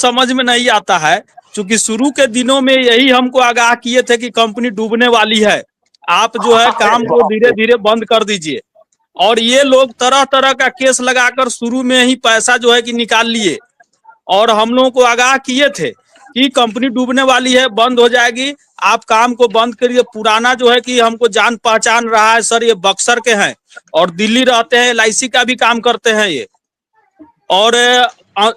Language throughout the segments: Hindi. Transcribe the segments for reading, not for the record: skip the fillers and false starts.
समझ में नहीं आता है, क्योंकि शुरू के दिनों में यही हमको आगाह किए थे कि कंपनी डूबने वाली है, आप जो है काम को धीरे धीरे बंद कर दीजिए। और ये लोग तरह तरह का केस लगाकर शुरू में ही पैसा जो है कि निकाल लिए, और हम लोगों को आगाह किए थे कि कंपनी डूबने वाली है, बंद हो जाएगी, आप काम को बंद करिए। पुराना जो है कि हमको जान पहचान रहा है सर, ये बक्सर के हैं और दिल्ली रहते हैं, LIC का भी काम करते हैं ये। और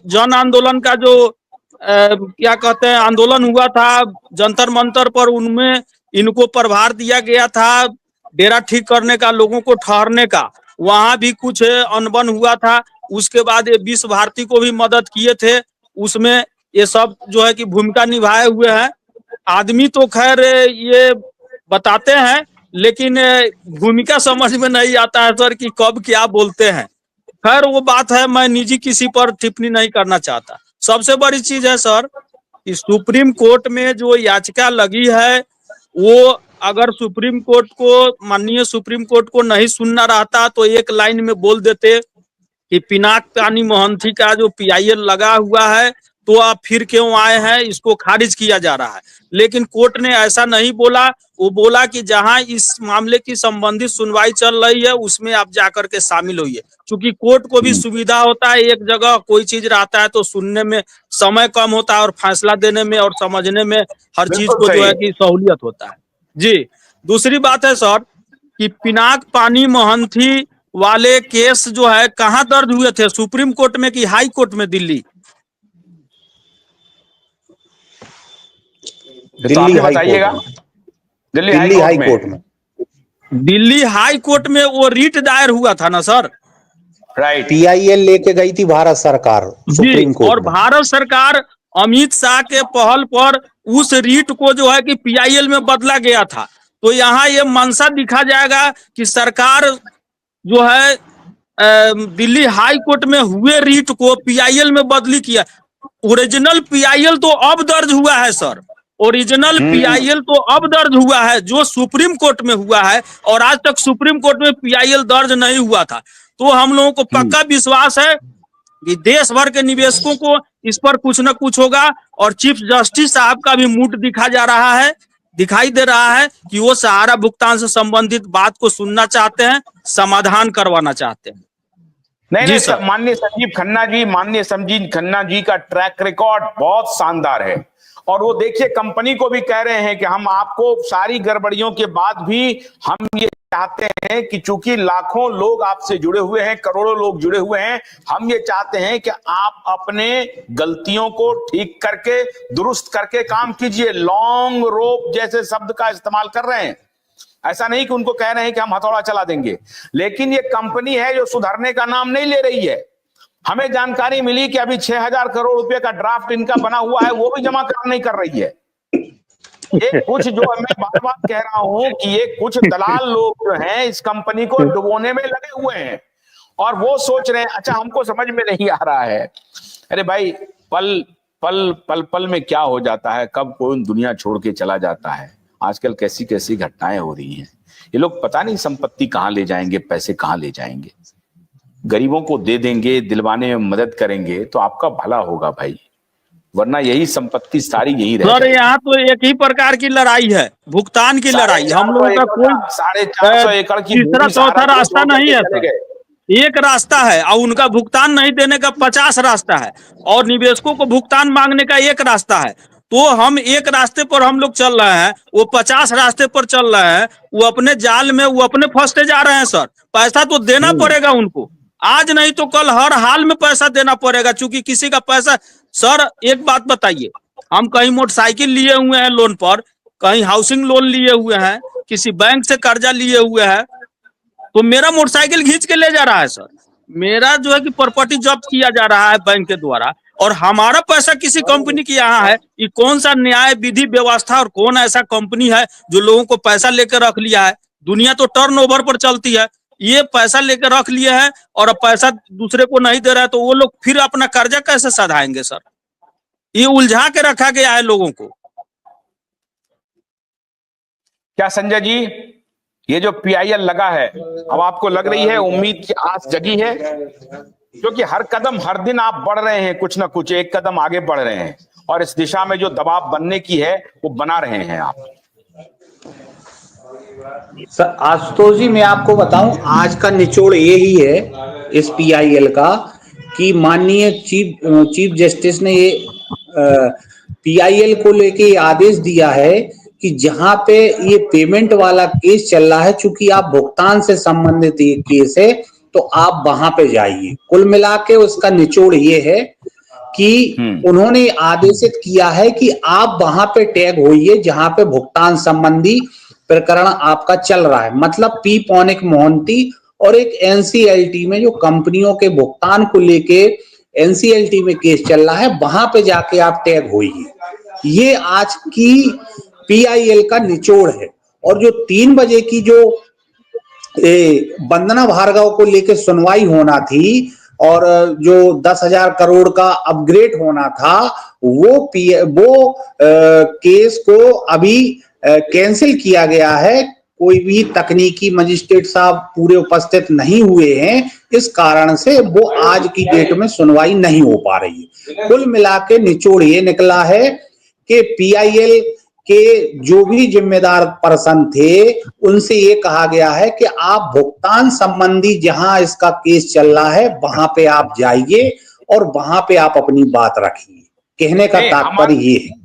जन आंदोलन का जो क्या कहते हैं आंदोलन हुआ था जंतर मंतर पर, उनमें इनको प्रभार दिया गया था डेरा ठीक करने का, लोगों को ठहरने का, वहां भी कुछ अनबन हुआ था। उसके बाद ये विश्व भारती को भी मदद किए थे, उसमें ये सब जो है कि भूमिका निभाए हुए हैं। आदमी तो खैर ये बताते हैं, लेकिन भूमिका समझ में नहीं आता है सर कि कब क्या बोलते हैं। खैर वो बात है, मैं निजी किसी पर टिप्पणी नहीं करना चाहता। सबसे बड़ी चीज है सर कि सुप्रीम कोर्ट में जो याचिका लगी है, वो अगर सुप्रीम कोर्ट को, माननीय सुप्रीम कोर्ट को नहीं सुनना रहता तो एक लाइन में बोल देते कि पिनाक पानी मोहंती का जो PIL लगा हुआ है तो आप फिर क्यों आए हैं, इसको खारिज किया जा रहा है। लेकिन कोर्ट ने ऐसा नहीं बोला, वो बोला कि जहां इस मामले की संबंधित सुनवाई चल रही है उसमें आप जाकर के शामिल होइए। क्योंकि कोर्ट को भी सुविधा होता है, एक जगह कोई चीज रहता है तो सुनने में समय कम होता है और फैसला देने में और समझने में हर चीज को जो है कि सहूलियत होता है। जी, दूसरी बात है सर कि पिनाक पानी मोहंती वाले केस जो है कहाँ दर्ज हुए थे, सुप्रीम कोर्ट में कि हाई कोर्ट में? दिल्ली दिल्ली बताइएगा। दिल्ली हाई कोर्ट में, दिल्ली हाई कोर्ट में वो रीट दायर हुआ था ना सर। राइट। PIL लेके गई थी भारत सरकार सुप्रीम कोर्ट और में। भारत सरकार अमित शाह के पहल पर उस रीट को जो है कि PIL में बदला गया था। तो यहाँ ये मंशा दिखा जाएगा कि सरकार जो है दिल्ली हाई कोर्ट में हुए रीट को PIL में बदली किया। ओरिजिनल PIL तो अब दर्ज हुआ है सर, ओरिजिनल PIL तो अब दर्ज हुआ है जो सुप्रीम कोर्ट में हुआ है, और आज तक सुप्रीम कोर्ट में PIL दर्ज नहीं हुआ था। तो हम लोगों को पक्का विश्वास है कि देश भर के निवेशकों को इस पर कुछ न कुछ होगा। और चीफ जस्टिस साहब का भी मूड दिखाई दे रहा है कि वो सहारा भुगतान से संबंधित बात को सुनना चाहते हैं, समाधान करवाना चाहते हैं। नहीं सर, माननीय संजीव खन्ना जी का ट्रैक रिकॉर्ड बहुत शानदार है। और वो देखिए कंपनी को भी कह रहे हैं कि हम आपको सारी गड़बड़ियों के बाद भी हम ये चाहते हैं कि चूंकि लाखों लोग आपसे जुड़े हुए हैं, करोड़ों लोग जुड़े हुए हैं, हम ये चाहते हैं कि आप अपने गलतियों को ठीक करके दुरुस्त करके काम कीजिए। लॉन्ग रोप जैसे शब्द का इस्तेमाल कर रहे हैं। ऐसा नहीं कि उनको कह रहे हैं कि हम हथौड़ा चला देंगे, लेकिन ये कंपनी है जो सुधरने का नाम नहीं ले रही है। हमें जानकारी मिली कि अभी 6000 करोड़ रुपए का ड्राफ्ट इनका बना हुआ है, वो भी जमा नहीं कर रही है। ये कुछ जो मैं बार बार कह रहा हूं कि ये कुछ दलाल लोग जो हैं इस कंपनी को डुबोने में लगे हुए हैं, और वो सोच रहे हैं अच्छा हमको समझ में नहीं आ रहा है। अरे भाई, पल पल पल पल में क्या हो जाता है, कब कौन दुनिया छोड़ के चला जाता है। आजकल कैसी कैसी घटनाएं हो रही हैं। ये लोग पता नहीं संपत्ति कहां ले जाएंगे, पैसे कहां ले जाएंगे। गरीबों को दे देंगे, दिलवाने में मदद करेंगे तो आपका भला होगा भाई, वरना यही संपत्ति सारी यही रह सर यहाँ तो एक ही प्रकार की लड़ाई है, भुगतान की लड़ाई। हम लोगों का कोई 450 एकड़ की तीसरा चौथा रास्ता नहीं है सर, एक रास्ता है, और उनका भुगतान नहीं देने का 50 रास्ता है, और निवेशकों को भुगतान मांगने का एक रास्ता है। तो हम एक रास्ते पर हम लोग चल रहे हैं, वो 50 रास्ते पर चल रहे हैं। वो अपने जाल में वो अपने फंसते जा रहे हैं सर। पैसा तो देना पड़ेगा उनको, आज नहीं तो कल हर हाल में पैसा देना पड़ेगा, क्योंकि किसी का पैसा। सर एक बात बताइए, हम कहीं मोटरसाइकिल लिए हुए हैं लोन पर, कहीं हाउसिंग लोन लिए हुए हैं, किसी बैंक से कर्जा लिए हुए हैं, तो मेरा मोटरसाइकिल खींच के ले जा रहा है सर, मेरा जो है कि प्रॉपर्टी जब्त किया जा रहा है बैंक के द्वारा, और हमारा पैसा किसी कंपनी के यहाँ है। ये कौन सा न्याय विधि व्यवस्था और कौन ऐसा कंपनी है जो लोगों को पैसा लेकर रख लिया है? दुनिया तो टर्नओवर पर चलती है, ये पैसा लेकर रख लिए हैं और अब पैसा दूसरे को नहीं दे रहा है, तो वो लोग फिर अपना कर्जा कैसे सधाएंगे सर? ये उलझा के रखा गया है लोगों को। क्या संजय जी, ये जो PIL लगा है, अब आपको लग रही है, उम्मीद की आस जगी है? क्योंकि हर कदम हर दिन आप बढ़ रहे हैं, कुछ ना कुछ एक कदम आगे बढ़ रहे हैं और इस दिशा में जो दबाव बनने की है वो बना रहे हैं आप। सर आशुतोष जी, मैं आपको बताऊं, आज का निचोड़ यही है इस PIL का कि माननीय चीफ जस्टिस ने ये PIL को लेके ये आदेश दिया है कि जहां पे ये पेमेंट वाला केस चल रहा है, चूंकि आप भुगतान से संबंधित ये केस है, तो आप वहां पे जाइए। कुल मिला के उसका निचोड़ ये है कि उन्होंने आदेशित किया है कि आप वहां पे टैग होइए जहां पे भुगतान संबंधी प्रकरण आपका चल रहा है। मतलब पी पौनिक मोहंती और एक NCLT में जो कंपनियों के भुगतान को लेके NCLT में केस चल रहा है, वहां पे जाके आप टैग होइए। ये आज की PIL का निचोड़ है। और जो 3 बजे की जो वंदना भार्गव को लेके सुनवाई होना थी और जो 10,000 करोड़ का अपग्रेड होना था, वो केस को अभी कैंसिल किया गया है। कोई भी तकनीकी मजिस्ट्रेट साहब पूरे उपस्थित नहीं हुए हैं, इस कारण से वो आज की डेट में सुनवाई नहीं हो पा रही है। कुल मिला के निचोड़ ये निकला है कि PIL के जो भी जिम्मेदार पर्सन थे उनसे ये कहा गया है कि आप भुगतान संबंधी जहां इसका केस चल रहा है वहां पे आप जाइए और वहां पे आप अपनी बात रखिए। कहने का तात्पर्य ये है।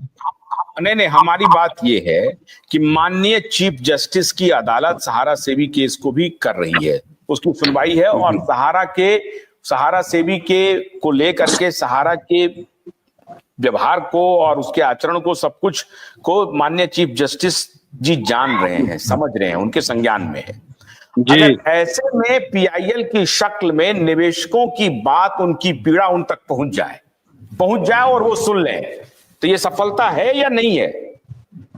नहीं, हमारी बात ये है कि माननीय चीफ जस्टिस की अदालत सहारा सेवी केस को भी कर रही है, उसकी सुनवाई है और सहारा सेवी के को लेकर के सहारा के व्यवहार को और उसके आचरण को, सब कुछ को माननीय चीफ जस्टिस जी जान रहे हैं, समझ रहे हैं, उनके संज्ञान में है। अगर ऐसे में PIL की शक्ल में निवेशकों की बात, उनकी पीड़ा उन तक पहुंच जाए और वो सुन लें, तो ये सफलता है या नहीं है?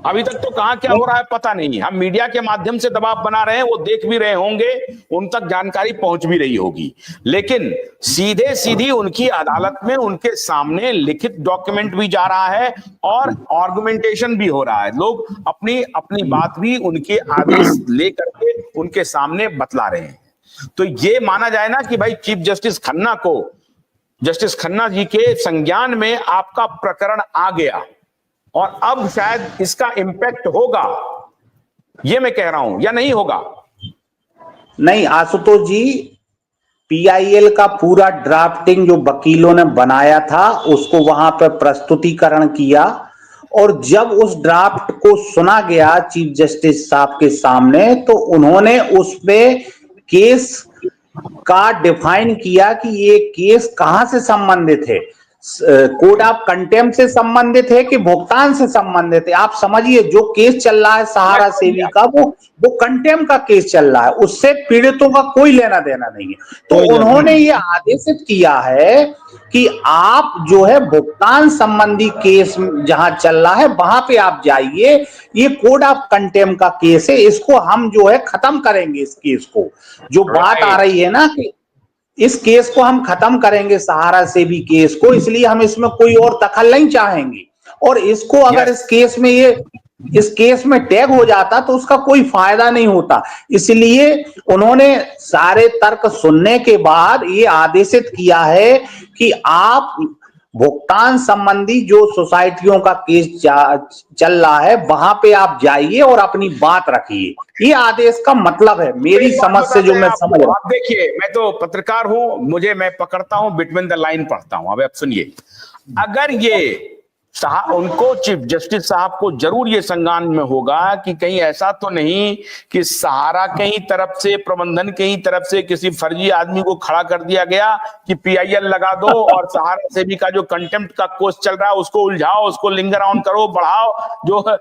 अभी तक तो कहां क्या हो रहा है पता नहीं। हम मीडिया के माध्यम से दबाव बना रहे हैं, वो देख भी रहे होंगे, उन तक जानकारी पहुंच भी रही होगी, लेकिन सीधी उनकी अदालत में उनके सामने लिखित डॉक्यूमेंट भी जा रहा है और आर्गुमेंटेशन भी हो रहा है। लोग अपनी बात भी उनके आदेश लेकर के उनके सामने बतला रहे हैं। तो ये माना जाए ना कि भाई चीफ जस्टिस खन्ना जी के संज्ञान में आपका प्रकरण आ गया और अब शायद इसका इंपैक्ट होगा, ये मैं कह रहा हूं, या नहीं होगा? नहीं आशुतोष जी, PIL का पूरा ड्राफ्टिंग जो वकीलों ने बनाया था उसको वहां पर प्रस्तुतिकरण किया और जब उस ड्राफ्ट को सुना गया चीफ जस्टिस साहब के सामने, तो उन्होंने उसमें केस का डिफाइन किया कि ये केस कहां से संबंधित है, कोड ऑफ कंटेम्प्ट से संबंधित है कि भुगतान से संबंधित है। आप समझिए, जो केस चल रहा है सहारा सेवी का, वो कंटेम्प्ट का केस चल रहा है, उससे पीड़ितों का कोई लेना देना नहीं है। तो उन्होंने ये आदेशित किया है कि आप जो है भुगतान संबंधी केस जहां चल रहा है वहां पे आप जाइए। ये कोड ऑफ कंटेम्प्ट का केस है, इसको हम जो है खत्म करेंगे। इस केस को जो बात आ रही है ना कि इस केस को हम खत्म करेंगे, सहारा सेवी केस को, इसलिए हम इसमें कोई और दखल नहीं चाहेंगे। और इसको अगर इस केस में टैग हो जाता तो उसका कोई फायदा नहीं होता। इसलिए उन्होंने सारे तर्क सुनने के बाद ये आदेशित किया है कि आप भुगतान संबंधी जो सोसाइटियों का केस चल रहा है वहां पे आप जाइए और अपनी बात रखिए। ये आदेश का मतलब है, मेरी समझ से जो मैं समझ रहा हूं। देखिए, मैं तो पत्रकार हूं, मैं पकड़ता हूं, बिटवीन द लाइन पढ़ता हूं। अब आप सुनिए, अगर ये उनको चीफ जस्टिस साहब को जरूर ये संज्ञान में होगा कि कहीं ऐसा तो नहीं कि सहारा कहीं तरफ से, प्रबंधन कहीं तरफ से किसी फर्जी आदमी को खड़ा कर दिया गया कि PIL लगा दो और सहारा सेवी का जो कंटेम्प्ट का केस चल रहा है उसको उलझाओ, उसको लिंगर ऑन करो, बढ़ाओ, जो